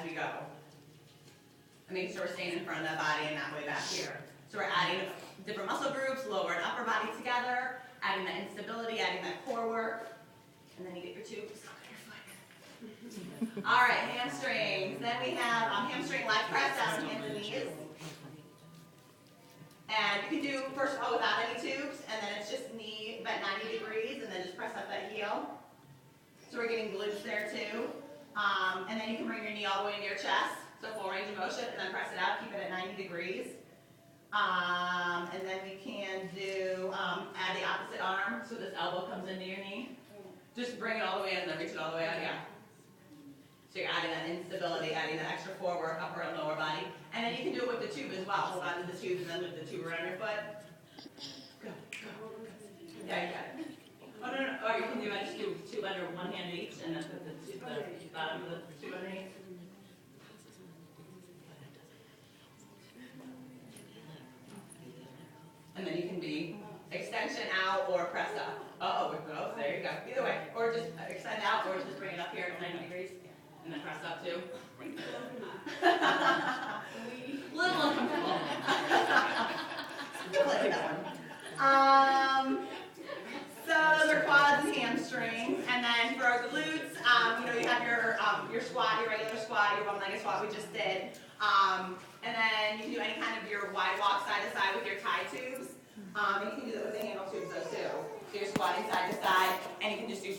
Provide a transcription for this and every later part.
we go. And making sure we're staying in front of that body and not way back here. So we're adding different muscle groups, lower and upper body together, adding that instability, adding that core work, and then you get your tubes. All right, hamstrings. Then we have hamstring leg press down on hands and knees. And you can do first of all without any tubes, and then it's just knee bent 90 degrees, and then just press up that heel. So we're getting glutes there too. And then you can bring your knee all the way into your chest, so full range of motion, and then press it out, keep it at 90 degrees. And then we can do, add the opposite arm, so this elbow comes into your knee. Just bring it all the way in, and then reach it all the way out, yeah. So you're adding that instability, adding that extra core work, upper and lower body. And then you can do it with the tube as well. Hold on to the tube and then lift the tube around your foot. Go, go. Yeah, you got it. Oh, no. Or you can do it, just do tube under one hand each, and then put the bottom of the tube underneath. And then you can be extension out or press up. Oh, there you go. Either way. Or just extend out or just bring it up here at 90 degrees. And then press up too. Little uncomfortable. You'll like that one. So those are quads and hamstrings. And then for our glutes, you have your squat, your regular squat, your one-legged squat we just did. And then you can do any kind of your wide walk side to side with your tie tubes. And you can do that with the handle tubes though too. So you're squatting side to side, and you can just do,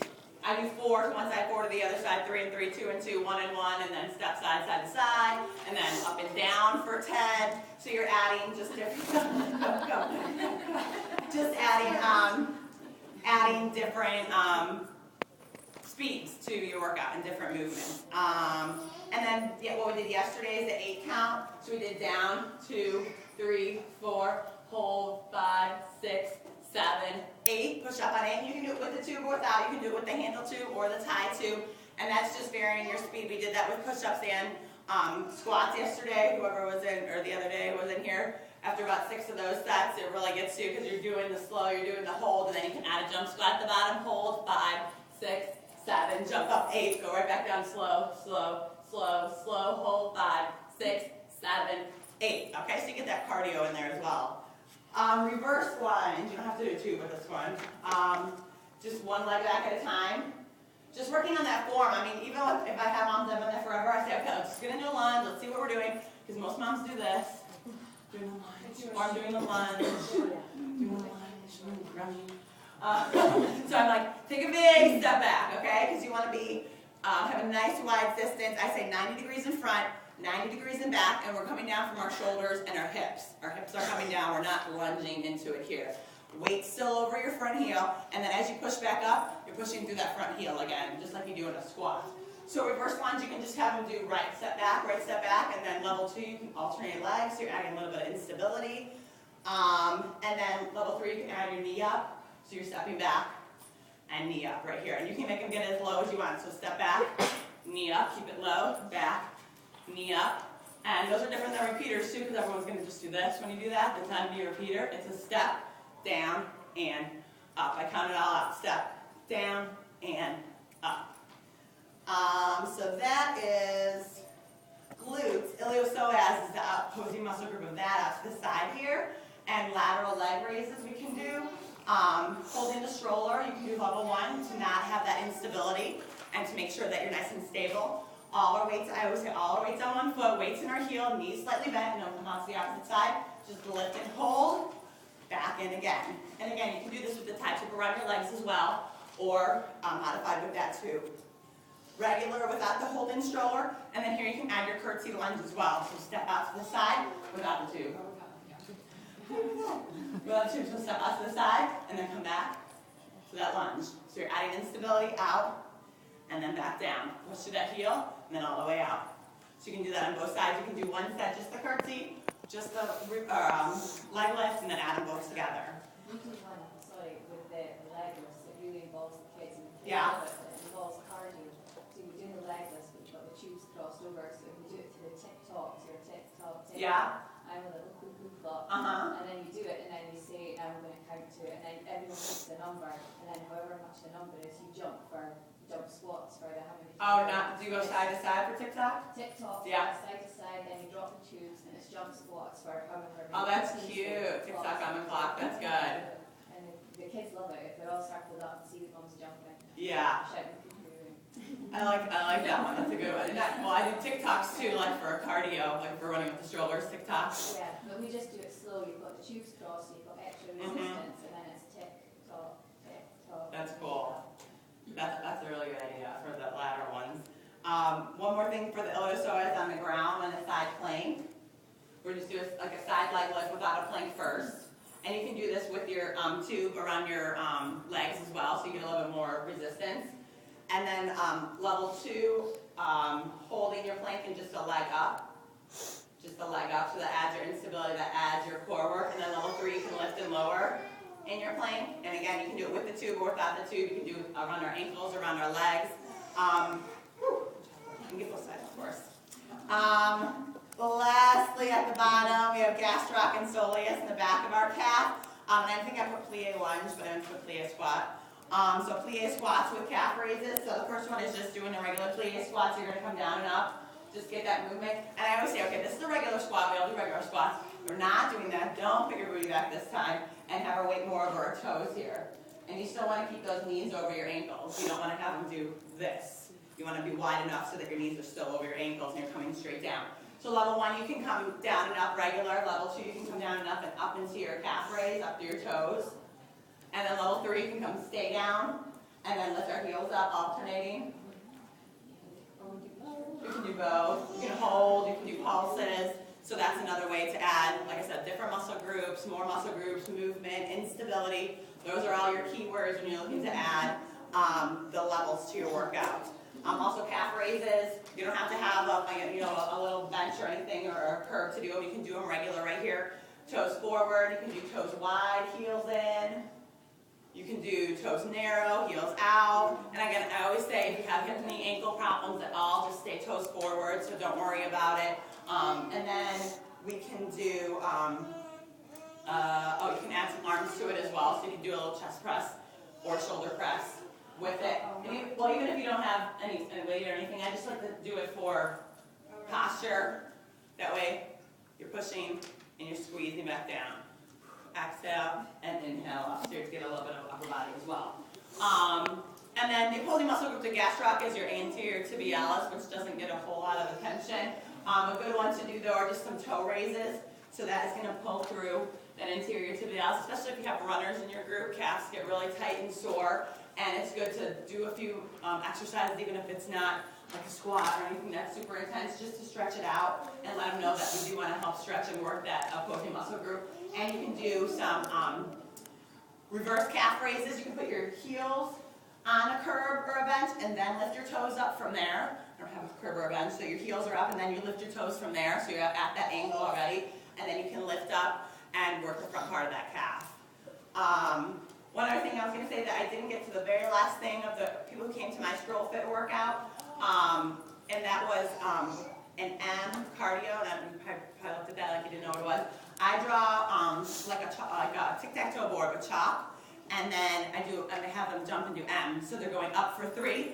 I do 4 to one side, 4 to the other side, 3 and 3, 2 and 2, 1 and 1, and then step side to side, and then up and down for 10. So you're adding just different, just adding different speeds to your workout and different movements. And then what we did yesterday is the 8 count. So we did down, 2, 3, 4, hold, 5, 6, 7, 8. Push up on 8. You can do it with the tube or without. You can do it with the handle tube or the tie tube. And that's just varying your speed. We did that with push-ups and squats yesterday. Whoever was in, or the other day was in here. After about 6 of those sets, it really gets you because you're doing the slow, you're doing the hold, and then you can add a jump squat at the bottom. Hold, 5, 6, 7. Jump up 8. Go right back down slow, slow, slow, slow. Hold, 5, 6, 7, 8. Okay, so you get that cardio in there as well. Reverse lunge. You don't have to do 2 with this one. Just one leg back at a time. Just working on that form. I mean, even if I have moms that have been there forever, I say, okay, let's just get into a lunge. Let's see what we're doing. Because most moms do this. Doing the lunge. Or I'm doing the lunge. Doing the lunge. So I'm like, take a big step back, okay? Because you want to be, have a nice wide distance. I say 90 degrees in front, 90 degrees in back, and we're coming down from our shoulders and our hips. Our hips are coming down. We're not lunging into it here. Weight still over your front heel, and then as you push back up, you're pushing through that front heel again, just like you do in a squat. So reverse lunge, you can just have them do right step back, and then level 2, you can alternate legs, so you're adding a little bit of instability. And then level 3, you can add your knee up, so you're stepping back and knee up right here. And you can make them get as low as you want, so step back, knee up, keep it low, back, knee up. And those are different than repeaters too, because everyone's going to just do this when you do that. The time to be a repeater, it's a step, down, and up. I count it all out. Step, down, and up. So that is glutes. Iliopsoas is the opposing muscle group of that out to the side here. And lateral leg raises we can do. Holding the stroller, you can do level 1 to not have that instability and to make sure that you're nice and stable. All our weights, I always say all our weights on one foot, weights in our heel, knees slightly bent, and come on to the opposite side. Just lift and hold, back in again. And again, you can do this with the tie tube around your legs as well, or modified with that too. Regular without the holding stroller, and then here you can add your curtsy lunge as well. So step out to the side without the tube. Without the tube, so step out to the side, and then come back to that lunge. So you're adding instability out, and then back down. Push to that heel, and then all the way out. So you can do that on both sides. You can do one set, just the curtsy, just the leg lift, and then add them both together. You can one, sorry, with the leg lift, it really involves the kids. And Yeah. It involves cardio. So you're doing the leg lift, but you've got the tubes crossed over, so if you do it to the tick-tock, so your tick-tock, tick-tock. Yeah. I'm a little cuckoo clock. Uh-huh. And then you do it, and then you say, I'm going to count to it, and then everyone picks the number, and then however much the number is, you jump for jump squats for the how many. Oh, do you go side to side for TikTok? TikTok, Yeah. side to side, then you drop the tubes, and it's jump squats for however many. Oh, that's cute. TikTok on the clock. That's good. And the kids love it. If they're all circled up and see the mums jumping, Yeah. shouting, "Cuckoo." I like that one. That's a good one. And I do TikToks too, like for cardio, like for running with the strollers. TikTok. Yeah, but we just do it slow. You've got the tubes crossed, so you've got extra resistance, and then it's tick-tock, tick-tock. That's cool. That's a really good idea for the latter ones. One more thing for the iliopsoas on the ground on the side plank. We're just doing like a side leg lift without a plank first. And you can do this with your tube around your legs as well, so you get a little bit more resistance. And then level 2, holding your plank and just a leg up. Just a leg up, so that adds your instability, that adds your core work. And then level 3, you can lift and lower in your plank. And again, you can do it with the tube or without the tube. You can do it around our ankles, around our legs. You can get both sides, of course. Lastly, at the bottom, we have gastroc and soleus in the back of our calf. And I think I put plie lunge, but I didn't put plie squat. So plie squats with calf raises. So the first one is just doing the regular plie squats. You're going to come down and up. Just get that movement. And I always say, okay, this is a regular squat. We all do regular squats. We're not doing that. Don't put your booty back this time. And have our weight more over our toes here. And you still want to keep those knees over your ankles. You don't want to have them do this. You want to be wide enough so that your knees are still over your ankles and you're coming straight down. So level 1, you can come down and up regular. Level 2, you can come down and up into your calf raise, up to your toes. And then level 3, you can come stay down and then lift our heels up, alternating. You can do both. You can hold, you can do pulses. So that's another way to add, like I said, different muscle groups, more muscle groups, movement, instability. Those are all your keywords when you're looking to add the levels to your workout. Also calf raises. You don't have to have a little bench or anything or a curve to do them. You can do them regular right here. Toes forward. You can do toes wide, heels in. You can do toes narrow, heels out. And again, I always say if you have hip and knee ankle problems at all, just stay toes forward, so don't worry about it. And then we can do, you can add some arms to it as well, so you can do a little chest press or shoulder press with it. And even if you don't have any weight or anything, I just like to do it for posture. That way you're pushing and you're squeezing back down. Exhale and inhale up, so you get a little bit of upper body as well. And then the opposing muscle group to gastroc is your anterior tibialis, which doesn't get a whole lot of attention. A good one to do though are just some toe raises. So that is going to pull through that anterior tibialis, especially if you have runners in your group. Calves get really tight and sore, and it's good to do a few exercises, even if it's not like a squat or anything that's super intense, just to stretch it out and let them know that we do want to help stretch and work that opposing muscle group. And you can do some reverse calf raises. You can put your heels on a curb or a bench and then lift your toes up from there. I don't have a curb or a bench, so your heels are up and then you lift your toes from there, so you're at that angle already. And then you can lift up and work the front part of that calf. One other thing I was going to say that I didn't get to the very last thing of the people who came to my Stroll Fit workout, and that was an M cardio, and you probably looked at that like you didn't know what it was. I draw like a tic-tac-toe board with chalk, and then I have them jump and do M. So they're going up for 3,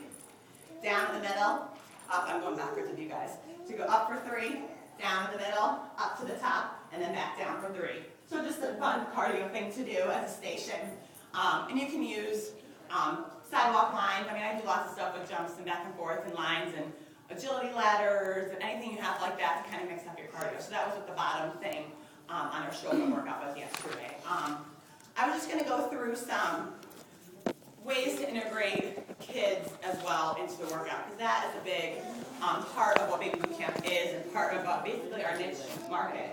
down in the middle, up. I'm going backwards with you guys. So you go up for 3, down in the middle, up to the top, and then back down for 3. So just a fun cardio thing to do as a station. And you can use sidewalk lines. I mean, I do lots of stuff with jumps and back and forth and lines and agility ladders and anything you have like that to kind of mix up your cardio. So that was what the bottom thing on our shoulder workout was yesterday. I was just going to go through some ways to integrate kids as well into the workout, because that is a big part of what Baby Boot Camp is and part of basically our niche market.